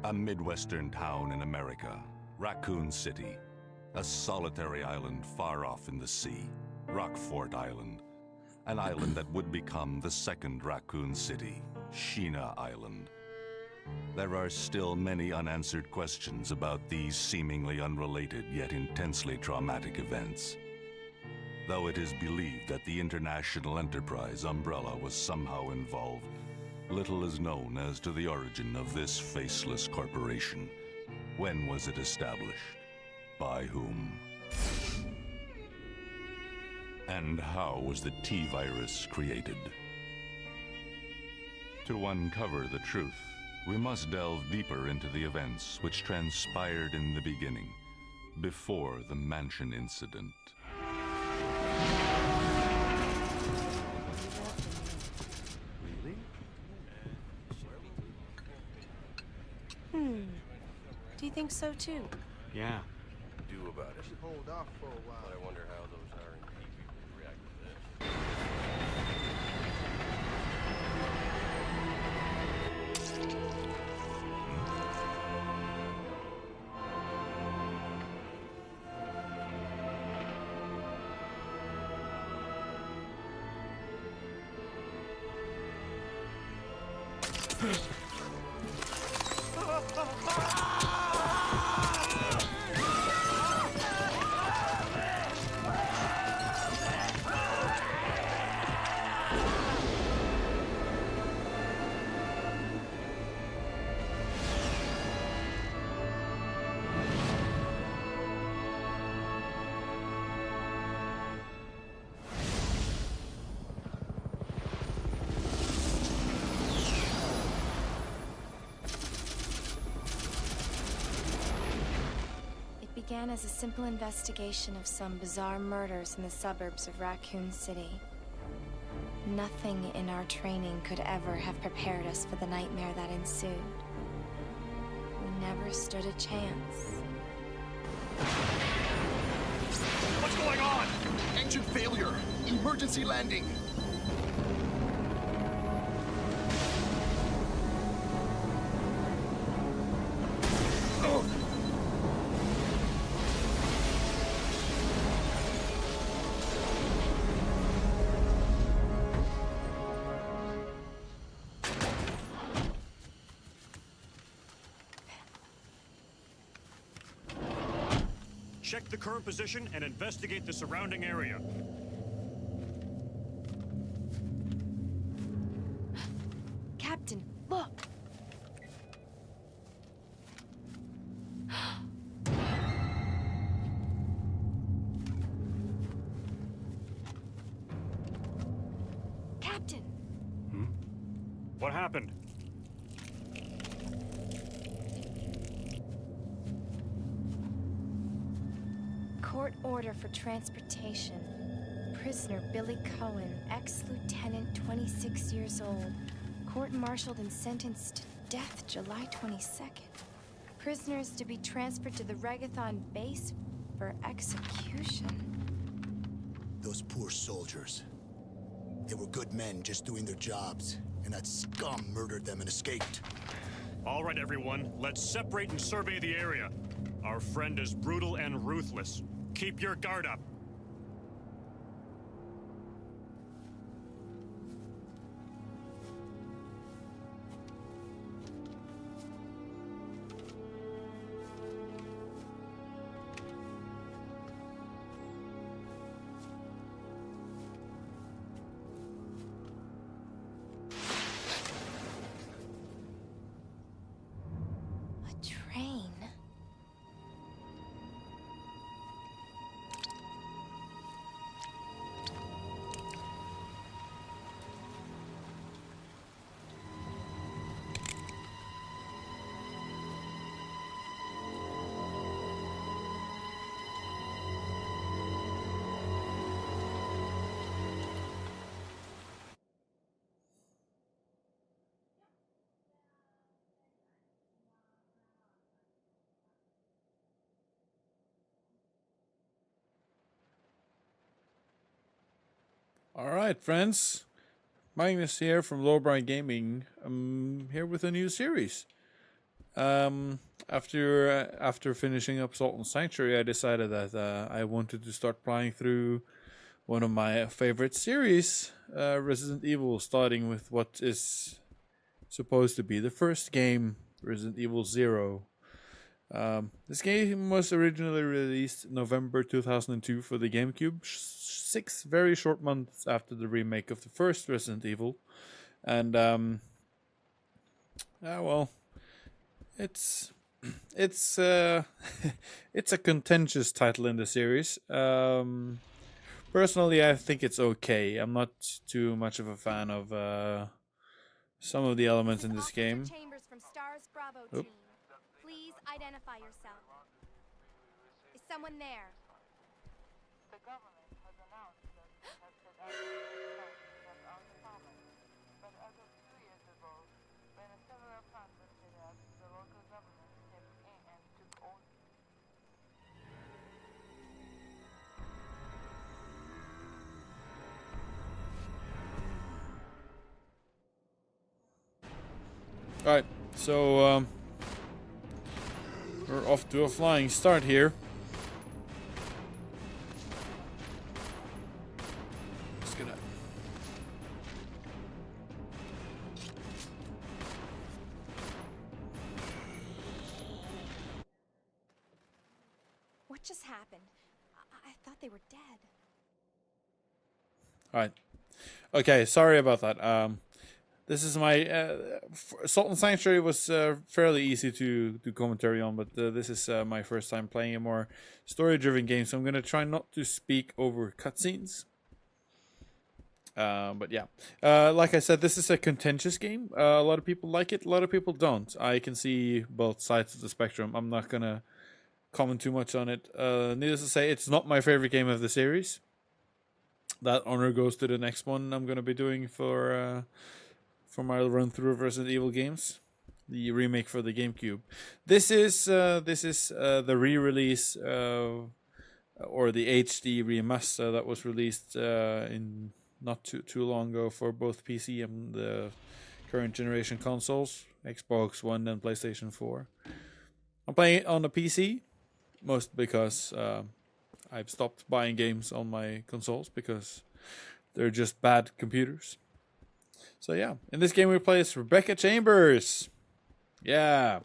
A Midwestern town in America, Raccoon City. A solitary island far off in the sea, Rockfort Island. An island that would become the second Raccoon City, Sheena Island. There are still many unanswered questions about these seemingly unrelated yet intensely traumatic events. Though it is believed that the international enterprise umbrella was somehow involved, little is known as to the origin of this faceless corporation. When was it established? By whom? And how was the T-virus created? To uncover the truth, we must delve deeper into the events which transpired in the beginning, before the mansion incident. Do you think so too? Yeah. Do about it. Hold off for a while. But I wonder how those R&D people would react to this. It began as a simple investigation of some bizarre murders in the suburbs of Raccoon City. Nothing in our training could ever have prepared us for the nightmare that ensued. We never stood a chance. What's going on? Engine failure. Emergency landing. Check the current position and investigate the surrounding area. Captain, look! Captain! What happened? Court order for transportation. Prisoner Billy Cohen, ex-lieutenant, 26 years old. Court-martialed and sentenced to death July 22nd. Prisoners to be transferred to the Regathon base for execution. Those poor soldiers. They were good men just doing their jobs, and that scum murdered them and escaped. All right, everyone, let's separate and survey the area. Our friend is brutal and ruthless. Keep your guard up. A train. All right, friends. Magnus here from Lowbrow Gaming. I'm here with a new series. After finishing up Salt and Sanctuary, I decided that I wanted to start playing through one of my favorite series, Resident Evil, starting with what is supposed to be the first game, Resident Evil 0. This game was originally released November 2002 for the GameCube, 6 very short months after the remake of the first Resident Evil. And, well, it's it's it's a contentious title in the series. Personally, I think it's okay. I'm not too much of a fan of some of the elements in this game. Chambers from S.T.A.R.S Bravo Oop. team. Please identify yourself. Is someone there? The government has announced that it has set out to protect our province. But as of 2 years ago, when a several plants were set out, the local government stepped in and took over. Alright, so we're off to a flying start here. Just gonna What just happened? I thought they were dead. Alright. Okay, sorry about that. This is my Salt and Sanctuary was fairly easy to do commentary on, but this is my first time playing a more story-driven game, so I'm gonna try not to speak over cutscenes. But yeah, like I said, this is a contentious game. A lot of people like it, a lot of people don't. I can see both sides of the spectrum. I'm not gonna comment too much on it. Needless to say, it's not my favorite game of the series. That honor goes to the next one I'm gonna be doing for my run through of Resident Evil games, the remake for the GameCube. This is the re-release or the HD remaster that was released in not too long ago for both PC and the current generation consoles, Xbox One and PlayStation 4. I'm playing it on the PC, most because I've stopped buying games on my consoles because they're just bad computers. So yeah, in this game we play as Rebecca Chambers. Yeah.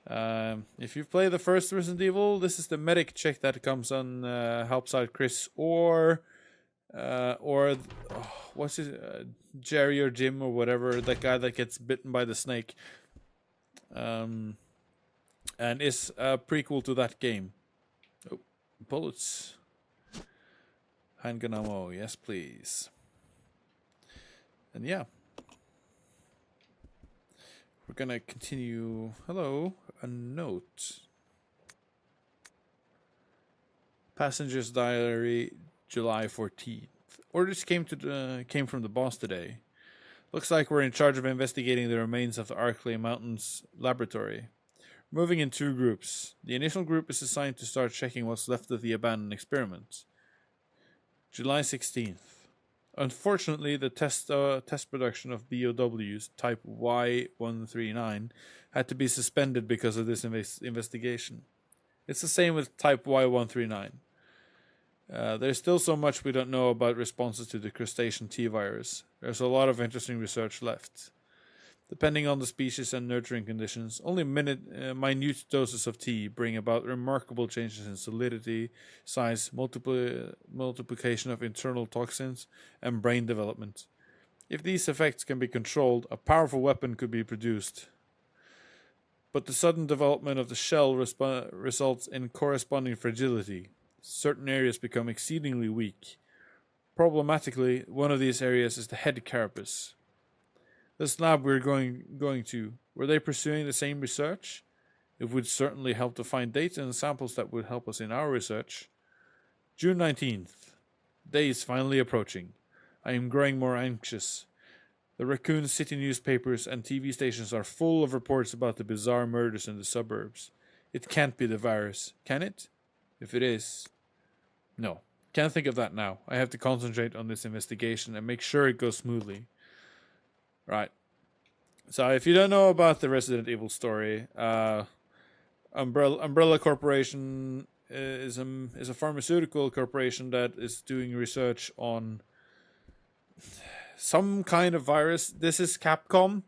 If you've played the first Resident Evil, this is the medic chick that comes on, helps out Chris or what's his Jerry or Jim or whatever, that guy that gets bitten by the snake. And is a prequel to that game. Oh, bullets. Handgun ammo, yes please. And yeah, we're gonna continue. Hello, a note. Passenger's diary, July 14th. Orders came from the boss today. Looks like we're in charge of investigating the remains of the Arklay Mountains laboratory. Moving in 2 groups. The initial group is assigned to start checking what's left of the abandoned experiment. July 16th. Unfortunately, the test production of BOWs type Y139 had to be suspended because of this investigation. It's the same with type Y139. There's still so much we don't know about responses to the crustacean T-virus. There's a lot of interesting research left. Depending on the species and nurturing conditions, only minute doses of T bring about remarkable changes in solidity, size, multiplication of internal toxins, and brain development. If these effects can be controlled, a powerful weapon could be produced. But the sudden development of the shell results in corresponding fragility. Certain areas become exceedingly weak. Problematically, one of these areas is the head carapace. This lab we're going to, were they pursuing the same research? It would certainly help to find data and samples that would help us in our research. June 19th. Day is finally approaching. I am growing more anxious. The Raccoon City newspapers and TV stations are full of reports about the bizarre murders in the suburbs. It can't be the virus, can it? If it is... No, can't think of that now. I have to concentrate on this investigation and make sure it goes smoothly. Right. So if you don't know about the Resident Evil story, Umbrella Corporation is a pharmaceutical corporation that is doing research on some kind of virus. This is Capcom,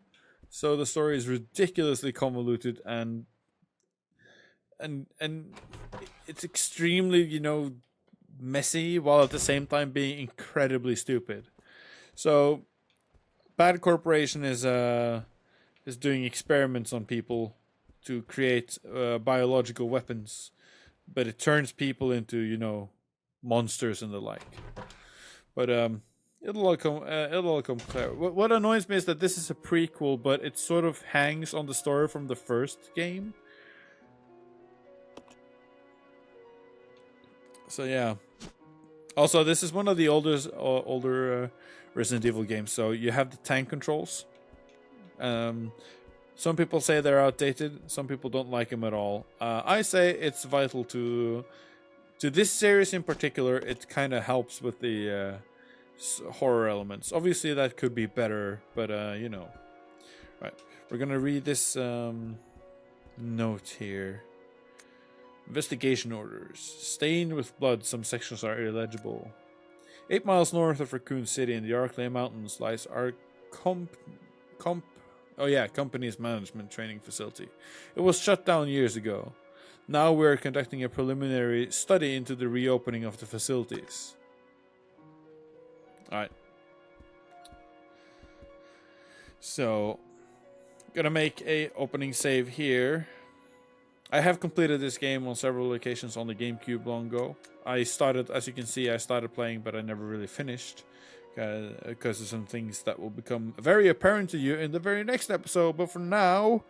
so the story is ridiculously convoluted and it's extremely, messy, while at the same time being incredibly stupid. So Bad Corporation is doing experiments on people to create biological weapons, but it turns people into monsters and the like. But it'll all come clear. What annoys me is that this is a prequel, but it sort of hangs on the story from the first game. So yeah. Also, this is one of the older Resident Evil games, so you have the tank controls. Some people say they're outdated. Some people don't like them at all. I say it's vital to this series in particular. It kind of helps with the horror elements. Obviously, that could be better, but Right, we're gonna read this note here. Investigation orders. Stained with blood, some sections are illegible. 8 miles north of Raccoon City in the Arklay Mountains lies our company's management training facility. It was shut down years ago. Now we're conducting a preliminary study into the reopening of the facilities. Alright. So, gonna make a opening save here. I have completed this game on several occasions on the GameCube long ago. As you can see, I started playing, but I never really finished. Because of some things that will become very apparent to you in the very next episode. But for now,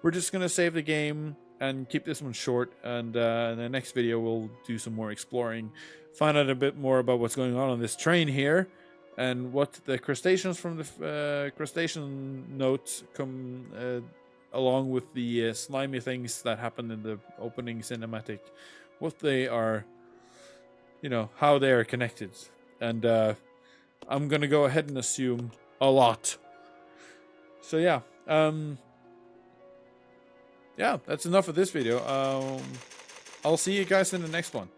we're just going to save the game and keep this one short. And in the next video, we'll do some more exploring. Find out a bit more about what's going on this train here. And what the crustaceans from the crustacean notes come along with the slimy things that happened in the opening cinematic. What they are, how they are connected. And I'm going to go ahead and assume a lot. So yeah. Yeah, that's enough of this video. I'll see you guys in the next one.